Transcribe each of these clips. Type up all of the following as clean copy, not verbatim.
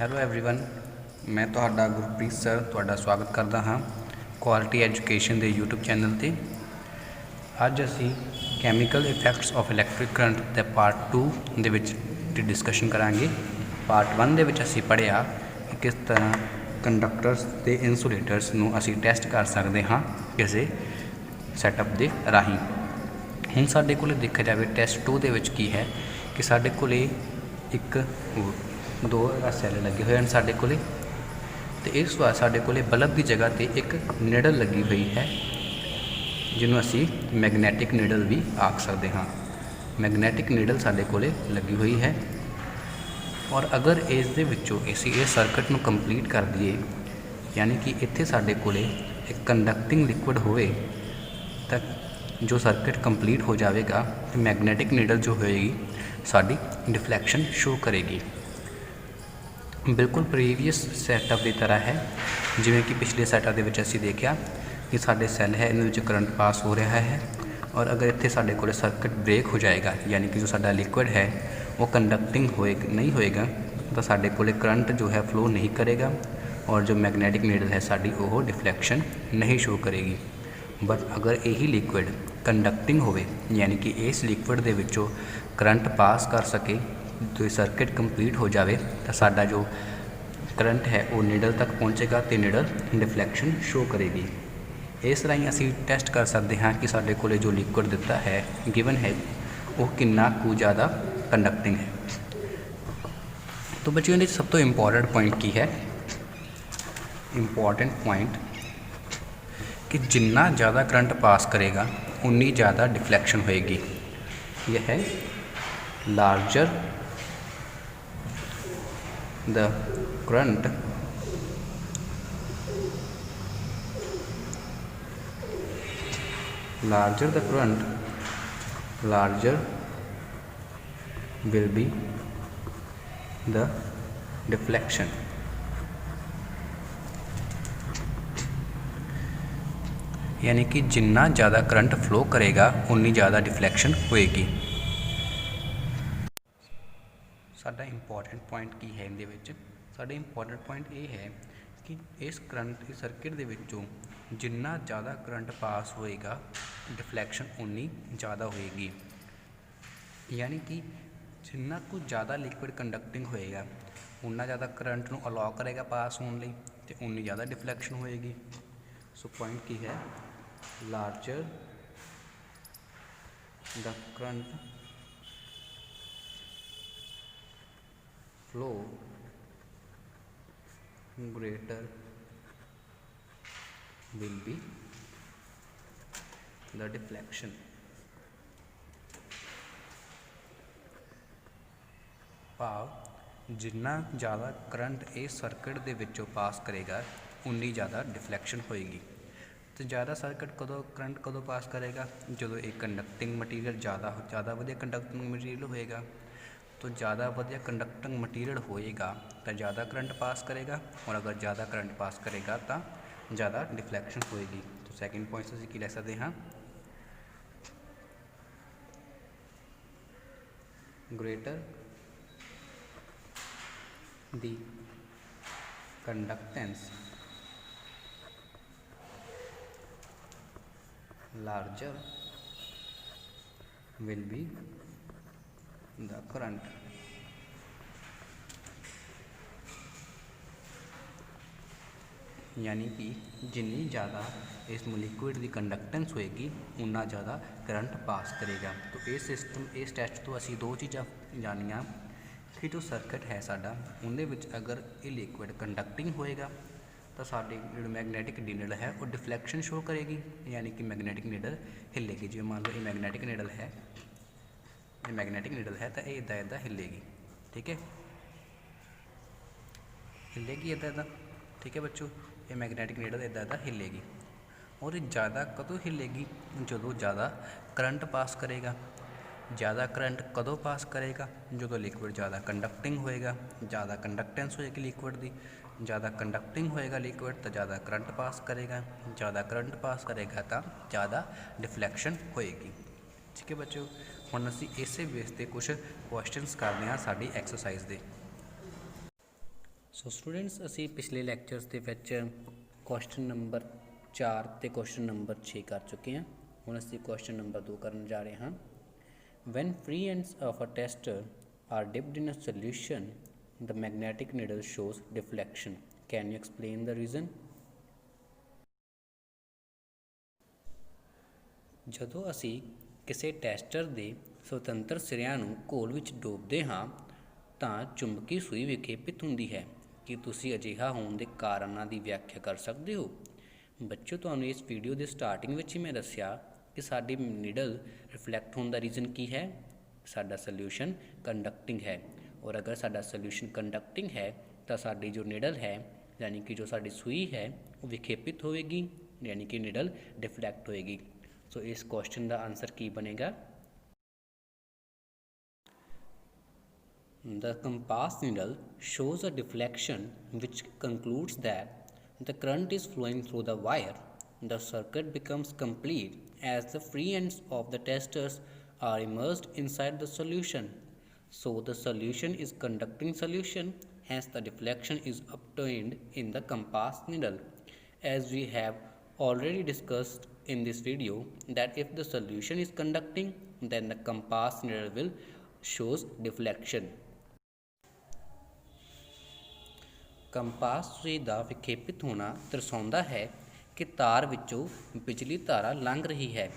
Hello everyone, मैं ਤੁਹਾਡਾ Gurpreet sir ਤੁਹਾਡਾ ਸਵਾਗਤ ਕਰਦਾ ਹਾਂ ਕੁਆਲਿਟੀ ਐਜੂਕੇਸ਼ਨ ਦੇ YouTube ਚੈਨਲ ਤੇ। ਅੱਜ ਅਸੀਂ chemical effects of electric current ਦੇ ਪਾਰਟ 2 ਦੇ ਵਿੱਚ ਡਿਸਕਸ਼ਨ ਕਰਾਂਗੇ। ਪਾਰਟ 1 ਦੇ ਵਿੱਚ ਅਸੀਂ ਪੜ੍ਹਿਆ ਕਿ ਕਿਸ ਤਰ੍ਹਾਂ ਕੰਡਕਟਰਸ ਤੇ ਇਨਸੂਲੇਟਰਸ ਨੂੰ ਅਸੀਂ ਟੈਸਟ ਕਰ ਸਕਦੇ ਹਾਂ ਕਿਸੇ ਸੈਟਅਪ ਦੇ ਰਾਹੀਂ। ਹੁਣ ਸਾਡੇ ਕੋਲ ਦੇਖਿਆ ਜਾਵੇ ਟੈਸਟ 2 ਦੇ ਵਿੱਚ ਕੀ ਹੈ ਕਿ ਸਾਡੇ ਕੋਲ ਇੱਕ दो सैल लगे हुए हैं साढ़े को, इस बार साढ़े को बल्ब की जगह पर एक निडल लगी हुई है जिन्हों असी मैगनैटिक निडल भी आख सकते हाँ। मैगनैटिक निडल साढ़े को लगी हुई है और अगर इस दे विचों असी इस सर्किट में कंप्लीट कर दिए, यानी कि इत्थे साढ़े को एक कंडक्टिंग लिक्विड होए तो जो सर्किट कंप्लीट हो जाएगा तो मैगनैटिक निडल जो होएगी साड़ी डिफ्लैक्शन शो करेगी। बिल्कुल प्रीवियस सैटअप की तरह है, जिमें कि पिछले सैटअप के असी देखा कि साढ़े सैल है इन करंट पास हो रहा है और अगर इतने साढ़े को सर्किट ब्रेक हो जाएगा, यानी कि जो साडा लिक्विड है वो कंडक्टिंग नहीं होएगा तो साढ़े को करंट जो है फ्लो नहीं करेगा और जो मैगनैटिक नीडल है साड़ी वो डिफ्लैक्शन नहीं शो करेगी। बट अगर यही लिक्विड कंडक्टिंग होवे, यानी कि इस लिक्विड के विचों करंट पास कर सके तो सर्किट कंप्लीट हो जाए तो साडा जो करंट है वो नीडल तक पहुँचेगा तो नीडल डिफ्लैक्शन शो करेगी। इस राही असी टैसट कर सकते हाँ कि साढ़े को जो लिक्विड दिता है गिवन है वो कितना कुछ ज़्यादा कंडक्टिंग है। तो बच्चों ये सब तो इंपॉर्टेंट पॉइंट की है, इंपॉर्टेंट पॉइंट कि जिन्ना ज़्यादा करंट पास करेगा उन्नी ज़्यादा डिफ्लैक्शन होएगी। यह है larger the current larger the current larger will be the deflection। यानी कि जिन्ना ज़्यादा करंट फ्लो करेगा उन्नी ज़्यादा डिफ्लैक्शन होएगी। साडा इंपॉर्टेंट पॉइंट की है इहदे विच, साडा इंपॉर्टेंट पॉइंट ये है कि इस करंट की सर्किट दे विचों जिन्ना ज़्यादा करंट पास होएगा डिफ्लैक्शन उन्नी ज़्यादा होएगी। यानी कि जिन्ना कुछ ज़्यादा लिक्विड कंडक्टिंग होएगा उन्ना ज़्यादा करंट नूं अलाउ करेगा पास होने लई ते उन्नी ज़्यादा डिफ्लैक्शन होएगी। सो पॉइंट की है larger the current flow greater will be the deflection। भाव जिन्ना ज़्यादा करंट इस सर्किट दे विचों पास करेगा उन्नी ज़्यादा डिफ्लैक्शन होएगी। तो ज़्यादा सर्किट करंट कदों पास करेगा जो एक कंडक्टिंग मटीरियल ज़्यादा वधिया कंडक्टिंग मटीरियल होएगा। तो ज़्यादा वधिया कंडक्टिंग मटीरियल होएगा तो ज़्यादा करंट पास करेगा और अगर ज़्यादा करंट पास करेगा तो ज़्यादा डिफ्लैक्शन होएगी। तो सैकेंड पॉइंट से की लिख सकते हाँ, greater the conductance larger will be the current. यानी कि जिन्नी ज़्यादा इस लिक्विड की कंडक्टेंस होएगी उन्ना ज़्यादा करंट पास करेगा। तो इस सिस्टम इस टैसट तो असी दो चीज़ां जानिया कि जो सर्किट है साडा उनदे विच अगर ये लिक्विड कंडक्टिंग होएगा तो साडी जो मैगनैटिक नीडल है वो डिफ्लैक्शन शो करेगी, यानी कि मैगनैटिक नीडल हिलेगी। जो मान लो ये मैगनैटिक नीडल है, ये मैगनैटिक नीडल है तो ये इदा इदा हिलेगी, ठीक है, हिलेगी इदा इदा, ठीक है बच्चों। ये मैगनैटिक नीडल इदा इदा हिलेगी और ज़्यादा कदों हिलेगी जो ज़्यादा करंट पास करेगा। ज़्यादा करंट कदों पास करेगा जो लिक्विड ज़्यादा कंडक्टिंग होएगा, ज़्यादा कंडक्टेंस होएगी लिक्विड की, ज़्यादा कंडक्टिंग होएगा लिक्विड तो ज़्यादा करंट पास करेगा, ज़्यादा करंट पास करेगा तो ज़्यादा डिफ्लैक्शन होएगी। ठीक है बच्चों, हुण असीं इस बेस पर कुछ क्वेश्चनस करते हैं साडी एक्सरसाइज दे। ਸੋ ਸਟੂਡੈਂਟਸ ਅਸੀਂ ਪਿਛਲੇ ਲੈਕਚਰਸ ਦੇ ਵਿੱਚ ਕੁਐਸਚਨ ਨੰਬਰ 4 ਤੇ ਕੁਐਸਚਨ ਨੰਬਰ 6 ਕਰ ਚੁੱਕੇ ਹਾਂ। ਹੁਣ ਅਸੀਂ ਕੁਐਸਚਨ ਨੰਬਰ 2 ਕਰਨ ਜਾ ਰਹੇ ਹਾਂ। When free ends of a tester are dipped in a solution, the magnetic needle shows deflection. Can you explain the reason? ਜਦੋਂ ਅਸੀਂ ਕਿਸੇ ਟੈਸਟਰ ਦੇ ਸੁਤੰਤਰ ਸਿਰਿਆਂ ਨੂੰ ਘੋਲ ਵਿੱਚ ਡੋਬਦੇ ਹਾਂ ਤਾਂ ਚੁੰਬਕੀ ਸੂਈ ਵਿਖੇਪਿਤ ਹੁੰਦੀ ਹੈ। ਕੀ ਤੁਸੀਂ ਅਜਿਹਾ ਹੋਣ ਦੇ ਕਾਰਨਾਂ ਦੀ ਵਿਆਖਿਆ ਕਰ ਸਕਦੇ ਹੋ? ਬੱਚਿਓ, ਤੁਹਾਨੂੰ ਇਸ ਵੀਡੀਓ ਦੇ ਸਟਾਰਟਿੰਗ ਵਿੱਚ ਹੀ ਮੈਂ ਦੱਸਿਆ ਕਿ ਸਾਡੀ ਨੀਡਲ ਰਿਫਲੈਕਟ ਹੋਣ ਦਾ ਰੀਜ਼ਨ ਕੀ ਹੈ। ਸਾਡਾ ਸੋਲਿਊਸ਼ਨ ਕੰਡਕਟਿੰਗ ਹੈ, ਔਰ ਅਗਰ ਸਾਡਾ ਸੋਲਿਊਸ਼ਨ ਕੰਡਕਟਿੰਗ ਹੈ ਤਾਂ ਸਾਡੀ ਜੋ ਨੀਡਲ ਹੈ ਯਾਨੀ ਕਿ ਜੋ ਸਾਡੀ ਸੂਈ ਹੈ ਉਹ ਵਿਖੇਪਿਤ ਹੋਵੇਗੀ, ਯਾਨੀ ਕਿ ਨੀਡਲ ਡਿਫਲੈਕਟ ਹੋਏਗੀ। ਸੋ ਇਸ ਕੁਐਸਚਨ ਦਾ ਆਨਸਰ ਕੀ ਬਣੇਗਾ? The compass needle shows a deflection which concludes that the current is flowing through the wire. The circuit becomes complete as the free ends of the testers are immersed inside the solution. So the solution is conducting solution, hence the deflection is obtained in the compass needle. As we have already discussed in this video that if the solution is conducting, then the compass needle will shows deflection. Compass ਸੂਈ ਦਾ ਵਿਖੇਪਿਤ ਹੋਣਾ ਦਰਸਾਉਂਦਾ ਹੈ ਕਿ ਤਾਰ ਵਿੱਚੋਂ ਬਿਜਲੀ ਧਾਰਾ ਲੰਘ ਰਹੀ ਹੈ।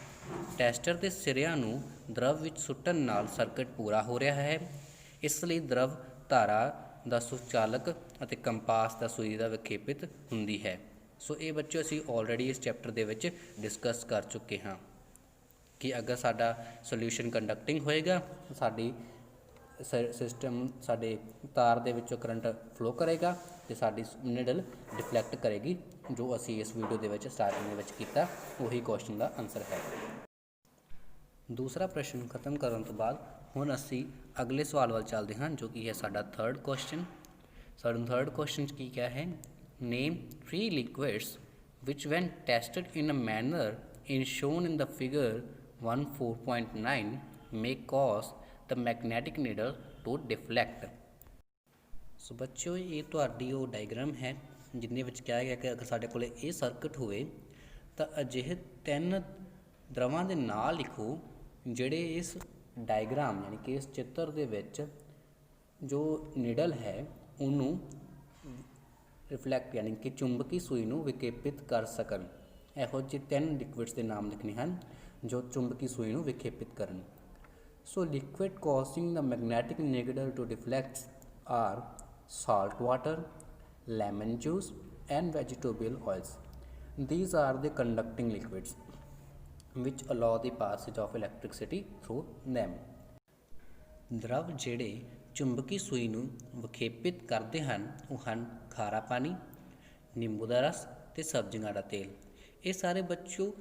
ਟੈਸਟਰ ਦੇ ਸਿਰਿਆਂ ਨੂੰ ਦਰਵ ਵਿੱਚ ਸੁੱਟਣ ਨਾਲ ਸਰਕਟ ਪੂਰਾ ਹੋ ਰਿਹਾ ਹੈ, ਇਸ ਲਈ ਦਰਵ ਧਾਰਾ ਦਾ ਸੁਚਾਲਕ ਅਤੇ ਕੰਪਾਸ ਦਾ ਸੂਈ ਦਾ ਵਿਖੇਪਿਤ ਹੁੰਦੀ ਹੈ। ਸੋ ਇਹ ਬੱਚਿਓ ਅਸੀਂ ਆਲਰੇਡੀ ਇਸ ਚੈਪਟਰ ਦੇ ਵਿੱਚ ਡਿਸਕਸ ਕਰ ਚੁੱਕੇ ਹਾਂ ਕਿ ਅਗਰ ਸਾਡਾ ਸੋਲਿਊਸ਼ਨ ਕੰਡਕਟਿੰਗ ਹੋਏਗਾ ਸਾਡੀ ਸਿਸਟਮ ਸਾਡੇ ਤਾਰ ਦੇ ਵਿੱਚੋਂ ਕਰੰਟ ਫਲੋ ਕਰੇਗਾ ਅਤੇ ਸਾਡੀ ਨੀਡਲ ਡਿਫਲੈਕਟ ਕਰੇਗੀ। ਜੋ ਅਸੀਂ ਇਸ ਵੀਡੀਓ ਦੇ ਵਿੱਚ ਸਟਾਰਟਿੰਗ ਦੇ ਵਿੱਚ ਕੀਤਾ ਉਹੀ ਕੁਐਸਚਨ ਦਾ ਆਨਸਰ ਹੈ। ਦੂਸਰਾ ਪ੍ਰਸ਼ਨ ਖਤਮ ਕਰਨ ਤੋਂ ਬਾਅਦ ਹੁਣ ਅਸੀਂ ਅਗਲੇ ਸਵਾਲ ਵੱਲ ਚੱਲਦੇ ਹਾਂ, ਜੋ ਕਿ ਹੈ ਸਾਡਾ ਥਰਡ ਕੁਐਸਚਨ। ਸਾਡਾ ਥਰਡ ਕੁਐਸਚਨ 'ਚ ਕੀ ਕਿਹਾ ਹੈ? Name 3 liquids which when tested in a manner in shown in the figure 14.9 may cause the magnetic needle to deflect. So ਬੱਚਿਓ, ਇਹ ਤੁਹਾਡੀ ਉਹ ਡਾਇਗਰਾਮ ਹੈ ਜਿਹਦੇ ਵਿੱਚ ਕਿਹਾ ਗਿਆ ਕਿ ਅਗਰ ਸਾਡੇ ਕੋਲ ਇਹ ਸਰਕਟ ਹੋਵੇ ਤਾਂ ਅਜਿਹੇ 3 ਦਰਵਾਂ ਦੇ ਨਾਂ ਲਿਖੋ ਜਿਹੜੇ ਇਸ ਡਾਇਗਰਾਮ ਯਾਨੀ ਕਿ ਇਸ ਚਿੱਤਰ ਦੇ ਵਿੱਚ ਜੋ ਨੀਡਲ ਹੈ ਉਹਨੂੰ ਰਿਫਲੈਕਟ ਯਾਨੀ ਕਿ ਚੁੰਬਕੀ ਸੂਈ ਨੂੰ ਵਿਖੇਪਿਤ ਕਰ ਸਕਣ। ਇਹੋ ਜਿਹੇ 3 ਲਿਕੁਇਡਸ ਦੇ ਨਾਮ ਲਿਖਣੇ ਹਨ ਜੋ ਚੁੰਬਕੀ ਸੂਈ ਨੂੰ ਵਿਖੇਪਿਤ ਕਰਨ। So liquid causing the magnetic needle to deflect are salt water, lemon juice and vegetable oils. These are the conducting liquids which allow the passage of electricity through them. ਦਰਵ ਜਿਹੜੇ ਚੁੰਬਕੀ ਸੂਈ ਨੂੰ ਵਿਖੇਪਿਤ ਕਰਦੇ ਹਨ ਉਹ ਹਨ ਖਾਰਾ ਪਾਣੀ, ਨਿੰਬੂ ਦਾ ਰਸ ਤੇ ਸਬਜ਼ੀਆਂ ਦਾ ਤੇਲ। ਇਹ ਸਾਰੇ ਬੱਚਿਓ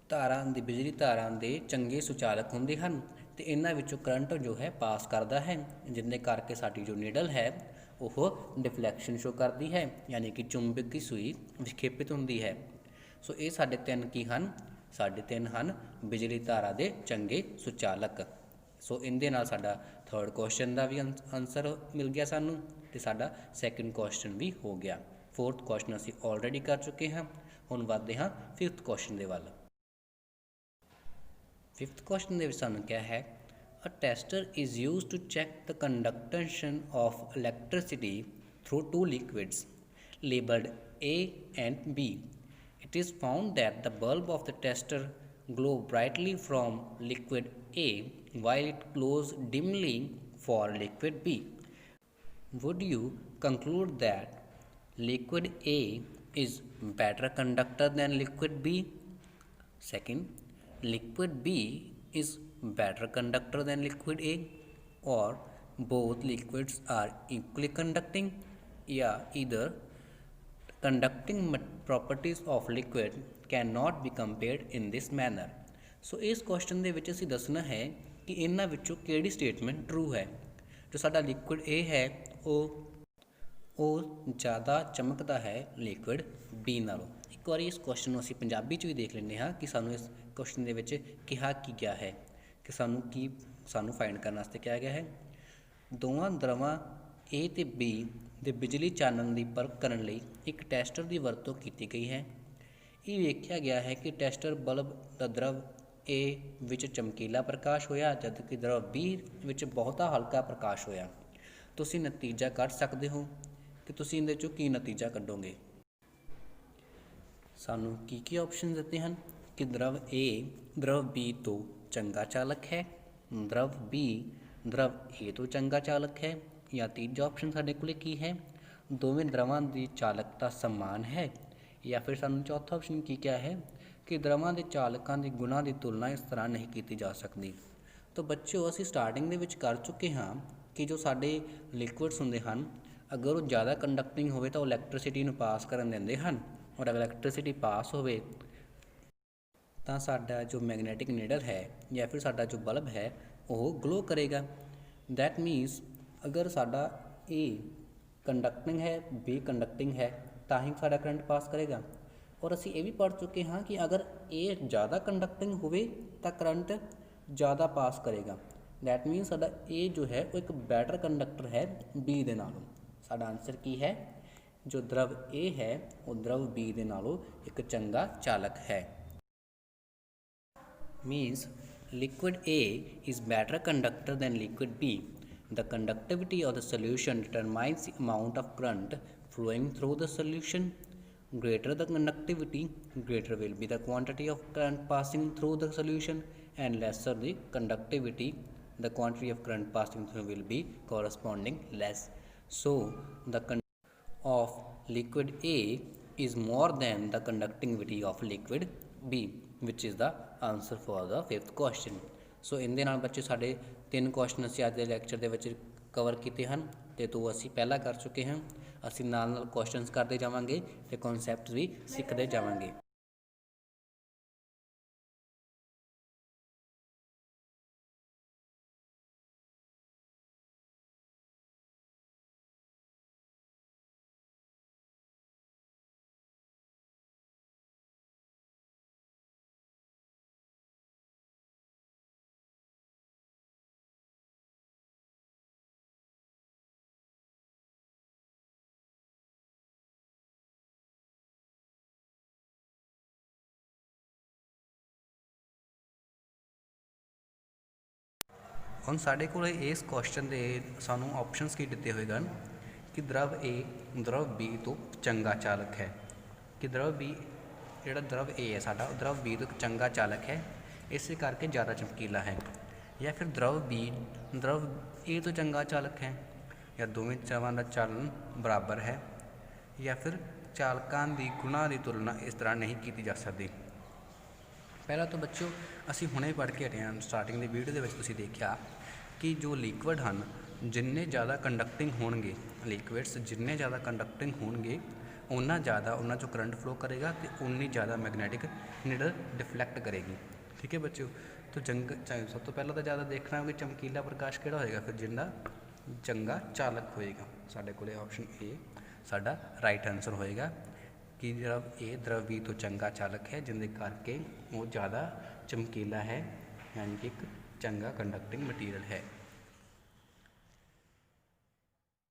ਤਾਰਾਂ ਦੀ ਬਿਜਲੀ ਤਾਰਾਂ ਦੇ ਚੰਗੇ ਸੁਚਾਲਕ ਹੁੰਦੇ ਹਨ ਅਤੇ ਇਹਨਾਂ ਵਿੱਚੋਂ ਕਰੰਟ ਜੋ ਹੈ ਪਾਸ ਕਰਦਾ ਹੈ, ਜਿਹਦੇ ਕਰਕੇ ਸਾਡੀ ਜੋ ਨੀਡਲ ਹੈ ਉਹ ਡਿਫਲੈਕਸ਼ਨ ਸ਼ੋ ਕਰਦੀ ਹੈ, ਯਾਨੀ ਕਿ ਚੁੰਬਕੀ ਸੂਈ ਵਿਖੇਪਿਤ ਹੁੰਦੀ ਹੈ। ਸੋ ਇਹ ਸਾਡੇ 3 ਕੀ ਹਨ? ਸਾਡੇ 3 ਹਨ ਬਿਜਲੀ ਧਾਰਾ ਦੇ ਚੰਗੇ ਸੁਚਾਲਕ। ਸੋ ਇਹਦੇ ਨਾਲ ਸਾਡਾ ਥਰਡ ਕੁਐਸਚਨ ਦਾ ਵੀ ਆਨਸਰ ਮਿਲ ਗਿਆ ਸਾਨੂੰ ਅਤੇ ਸਾਡਾ ਸੈਕਿੰਡ ਕੁਐਸਚਨ ਵੀ ਹੋ ਗਿਆ। ਫੋਰਥ ਕੁਐਸਚਨ ਅਸੀਂ ਆਲਰੇਡੀ ਕਰ ਚੁੱਕੇ ਹਾਂ। ਹੁਣ ਵੱਧਦੇ ਹਾਂ ਫਿਫਥ ਕੁਐਸਚਨ ਦੇ ਵੱਲ। ਫਿਫਥ ਕੁਐਸਚਨ ਦੇ ਵਿੱਚ ਸਾਨੂੰ ਕਿਹਾ ਹੈ a tester is used to check the conduction of electricity through 2 liquids labeled A and B. It is found that the bulb of the tester glow brightly from liquid A while it glows dimly for liquid B. Would you conclude that liquid A is better conductor than liquid B? Second, liquid B is better conductor than liquid A, or both liquids are equally conducting? Yeah, either conducting properties of liquid cannot be compared in this manner. ਸੋ ਇਸ question ਦੇ ਵਿੱਚ ਅਸੀਂ ਦੱਸਣਾ ਹੈ ਕਿ ਇਹਨਾਂ ਵਿੱਚੋਂ ਕਿਹੜੀ ਸਟੇਟਮੈਂਟ ਟਰੂ ਹੈ। ਜੋ ਸਾਡਾ ਲਿਕੁਇਡ A ਹੈ ਉਹ ਜ਼ਿਆਦਾ ਚਮਕਦਾ ਹੈ ਲਿਕੁਇਡ B ਨਾਲੋਂ। ਇੱਕ ਵਾਰੀ ਇਸ ਕੁਐਸਚਨ ਨੂੰ ਅਸੀਂ ਪੰਜਾਬੀ 'ਚ ਵੀ ਦੇਖ ਲੈਂਦੇ ਹਾਂ ਕਿ ਸਾਨੂੰ ਇਸ ਕੁਐਸਚਨ ਦੇ ਵਿੱਚ ਕਿਹਾ ਕੀ ਗਿਆ ਹੈ ਕਿ ਸਾਨੂੰ ਫਾਈਂਡ ਕਰਨ ਵਾਸਤੇ ਕਿਹਾ ਗਿਆ ਹੈ। ਦੋਵਾਂ ਦਰਵਾਂ A ਅਤੇ B ਦੇ ਬਿਜਲੀ ਚਾਨਣ ਦੀ ਪਰਖ ਕਰਨ ਲਈ ਇੱਕ ਟੈਸਟਰ ਦੀ ਵਰਤੋਂ ਕੀਤੀ ਗਈ ਹੈ। ਇਹ ਵੇਖਿਆ ਗਿਆ ਹੈ ਕਿ ਟੈਸਟਰ ਬਲਬ ਦਾ ਦਰਵ A ਵਿੱਚ ਚਮਕੀਲਾ ਪ੍ਰਕਾਸ਼ ਹੋਇਆ ਜਦਕਿ ਦਰਵ B ਵਿੱਚ ਬਹੁਤਾ ਹਲਕਾ ਪ੍ਰਕਾਸ਼ ਹੋਇਆ। ਤੁਸੀਂ ਨਤੀਜਾ ਕੱਢ ਸਕਦੇ ਹੋ ਕਿ ਤੁਸੀਂ ਇਹਦੇ 'ਚੋਂ ਕੀ ਨਤੀਜਾ ਕੱਢੋਗੇ। ਸਾਨੂੰ ਕੀ ਆਪਸ਼ਨ ਦਿੱਤੇ ਹਨ ਕਿ ਦਰਵ A ਦਰਵ B ਤੋਂ ਚੰਗਾ ਚਾਲਕ ਹੈ, ਦਰਵ B ਦਰਵ A ਤੋਂ ਚੰਗਾ ਚਾਲਕ ਹੈ, ਜਾਂ ਤੀਜਾ ਆਪਸ਼ਨ ਸਾਡੇ ਕੋਲ ਕੀ ਹੈ, ਦੋਵੇਂ ਦਰਵਾਂ ਦੀ ਚਾਲਕਤਾ ਸਮਾਨ ਹੈ, ਜਾਂ ਫਿਰ ਸਾਨੂੰ ਚੌਥਾ ਆਪਸ਼ਨ ਕੀ ਕਿਹਾ ਹੈ ਕਿ ਦਰਵਾਂ ਦੇ ਚਾਲਕਾਂ ਦੇ ਗੁਣਾਂ ਦੀ ਤੁਲਨਾ ਇਸ ਤਰ੍ਹਾਂ ਨਹੀਂ ਕੀਤੀ ਜਾ ਸਕਦੀ। ਤਾਂ ਬੱਚਿਓ, ਅਸੀਂ ਸਟਾਰਟਿੰਗ ਦੇ ਵਿੱਚ ਕਰ ਚੁੱਕੇ ਹਾਂ ਕਿ ਜੋ ਸਾਡੇ ਲਿਕੁਇਡਸ ਹੁੰਦੇ ਹਨ, ਅਗਰ ਉਹ ਜ਼ਿਆਦਾ ਕੰਡਕਟਿੰਗ ਹੋਵੇ ਤਾਂ ਉਹ ਇਲੈਕਟ੍ਰੀਸਿਟੀ ਨੂੰ ਪਾਸ ਕਰਨ ਦਿੰਦੇ ਹਨ, ਔਰ ਅਗਰ ਇਲੈਕਟ੍ਰੀਸਿਟੀ ਪਾਸ ਹੋਵੇ ਤਾਂ ਸਾਡਾ ਜੋ ਮੈਗਨੈਟਿਕ ਨੀਡਲ ਹੈ ਜਾਂ ਫਿਰ ਸਾਡਾ ਜੋ ਬਲਬ ਹੈ ਉਹ ਗਲੋ ਕਰੇਗਾ। ਦੈਟ ਮੀਨਸ ਅਗਰ ਸਾਡਾ A ਕੰਡਕਟਿੰਗ ਹੈ, B ਕੰਡਕਟਿੰਗ ਹੈ ਤਾਂ ਹੀ ਸਾਡਾ ਕਰੰਟ ਪਾਸ ਕਰੇਗਾ। ਔਰ ਅਸੀਂ ਇਹ ਵੀ ਪੜ੍ਹ ਚੁੱਕੇ ਹਾਂ ਕਿ ਅਗਰ A ਜ਼ਿਆਦਾ ਕੰਡਕਟਿੰਗ ਹੋਵੇ ਤਾਂ ਕਰੰਟ ਜ਼ਿਆਦਾ ਪਾਸ ਕਰੇਗਾ। ਦੈਟ ਮੀਨਸ ਸਾਡਾ A ਜੋ ਹੈ ਉਹ ਇੱਕ ਬੈਟਰ ਕੰਡਕਟਰ ਹੈ B ਦੇ ਨਾਲੋਂ। ਸਾਡਾ ਆਨਸਰ ਕੀ ਹੈ, ਜੋ ਦਰਵ A ਹੈ ਉਹ ਦਰਵ B ਦੇ ਨਾਲੋਂ ਇੱਕ ਚੰਗਾ ਚਾਲਕ ਹੈ। Means liquid A is better conductor than liquid B. The conductivity of the solution determines the amount of current flowing through the solution. Greater the conductivity, greater will be the quantity of current passing through the solution, and lesser the conductivity, the quantity of current passing through will be corresponding less. So the conductivity of liquid A is more than the conductivity of liquid B, which is the answer for the 5th question. So ਇਹਦੇ ਨਾਲ ਬੱਚੇ ਸਾਡੇ 3 question ਅਸੀਂ ਅੱਜ ਦੇ lecture ਦੇ ਵਿੱਚ cover ਕੀਤੇ ਹਨ ਅਤੇ 2 ਅਸੀਂ ਪਹਿਲਾਂ ਕਰ ਚੁੱਕੇ ਹਾਂ। ਅਸੀਂ ਨਾਲ ਕੁਐਸਚਨਸ ਕਰਦੇ ਜਾਵਾਂਗੇ ਅਤੇ ਕਨਸੈਪਟਸ ਵੀ ਸਿੱਖਦੇ ਜਾਵਾਂਗੇ। ਹੁਣ ਸਾਡੇ ਕੋਲ ਇਸ ਕੁਐਸਚਨ ਦੇ ਸਾਨੂੰ ਆਪਸ਼ਨਸ ਕੀ ਦਿੱਤੇ ਹੋਏ ਹਨ ਕਿ ਦਰਵ A ਦਰਵ B ਤੋਂ ਚੰਗਾ ਚਾਲਕ ਹੈ, ਕਿ ਦਰਵ B ਜਿਹੜਾ ਦਰਵ A ਹੈ ਸਾਡਾ ਉਹ ਦਰਵ B ਤੋਂ ਚੰਗਾ ਚਾਲਕ ਹੈ, ਇਸੇ ਕਰਕੇ ਜ਼ਿਆਦਾ ਚਮਕੀਲਾ ਹੈ, ਜਾਂ ਫਿਰ ਦਰਵ B ਦਰਵ A ਤੋਂ ਚੰਗਾ ਚਾਲਕ ਹੈ, ਜਾਂ ਦੋਵੇਂ ਦਰਵਾਂ ਦਾ ਚਾਲਨ ਬਰਾਬਰ ਹੈ, ਜਾਂ ਫਿਰ ਚਾਲਕਾਂ ਦੀ ਗੁਣਾਂ ਦੀ ਤੁਲਨਾ ਇਸ ਤਰ੍ਹਾਂ ਨਹੀਂ ਕੀਤੀ ਜਾ ਸਕਦੀ। ਪਹਿਲਾਂ ਤਾਂ ਬੱਚਿਓ ਅਸੀਂ ਹੁਣੇ ਪੜ੍ਹ ਕੇ ਹਟੇ ਹਾਂ, ਸਟਾਰਟਿੰਗ ਦੀ ਵੀਡੀਓ ਦੇ ਵਿੱਚ ਤੁਸੀਂ ਦੇਖਿਆ ਕਿ ਜੋ ਲਿਕੁਇਡ ਹਨ ਜਿੰਨੇ ਜ਼ਿਆਦਾ ਕੰਡਕਟਿੰਗ ਹੋਣਗੇ, ਲਿਕੁਇਡਸ ਜਿੰਨੇ ਜ਼ਿਆਦਾ ਕੰਡਕਟਿੰਗ ਹੋਣਗੇ ਓਨਾ ਜ਼ਿਆਦਾ ਉਹਨਾਂ 'ਚੋਂ ਕਰੰਟ ਫਲੋ ਕਰੇਗਾ ਅਤੇ ਉਨੀ ਜ਼ਿਆਦਾ ਮੈਗਨੈਟਿਕ ਨੀਡਲ ਡਿਫਲੈਕਟ ਕਰੇਗੀ। ਠੀਕ ਹੈ ਬੱਚਿਓ, ਤਾਂ ਸਭ ਤੋਂ ਪਹਿਲਾਂ ਤਾਂ ਜ਼ਿਆਦਾ ਦੇਖਣਾ ਕਿ ਚਮਕੀਲਾ ਪ੍ਰਕਾਸ਼ ਕਿਹੜਾ ਹੋਏਗਾ, ਫਿਰ ਜਿੰਨਾ ਚੰਗਾ ਚਾਲਕ ਹੋਏਗਾ। ਸਾਡੇ ਕੋਲ ਆਪਸ਼ਨ A ਸਾਡਾ ਰਾਈਟ ਆਨਸਰ ਹੋਏਗਾ ਕਿ ਦਰਵ A ਦਰਵ B ਤੋਂ ਚੰਗਾ ਚਾਲਕ ਹੈ, ਜਿਹਦੇ ਕਰਕੇ ਉਹ ਜ਼ਿਆਦਾ ਚਮਕੀਲਾ ਹੈ, ਯਾਨੀ ਕਿ ਇੱਕ ਚੰਗਾ ਕੰਡਕਟਿੰਗ ਮਟੀਰੀਅਲ ਹੈ।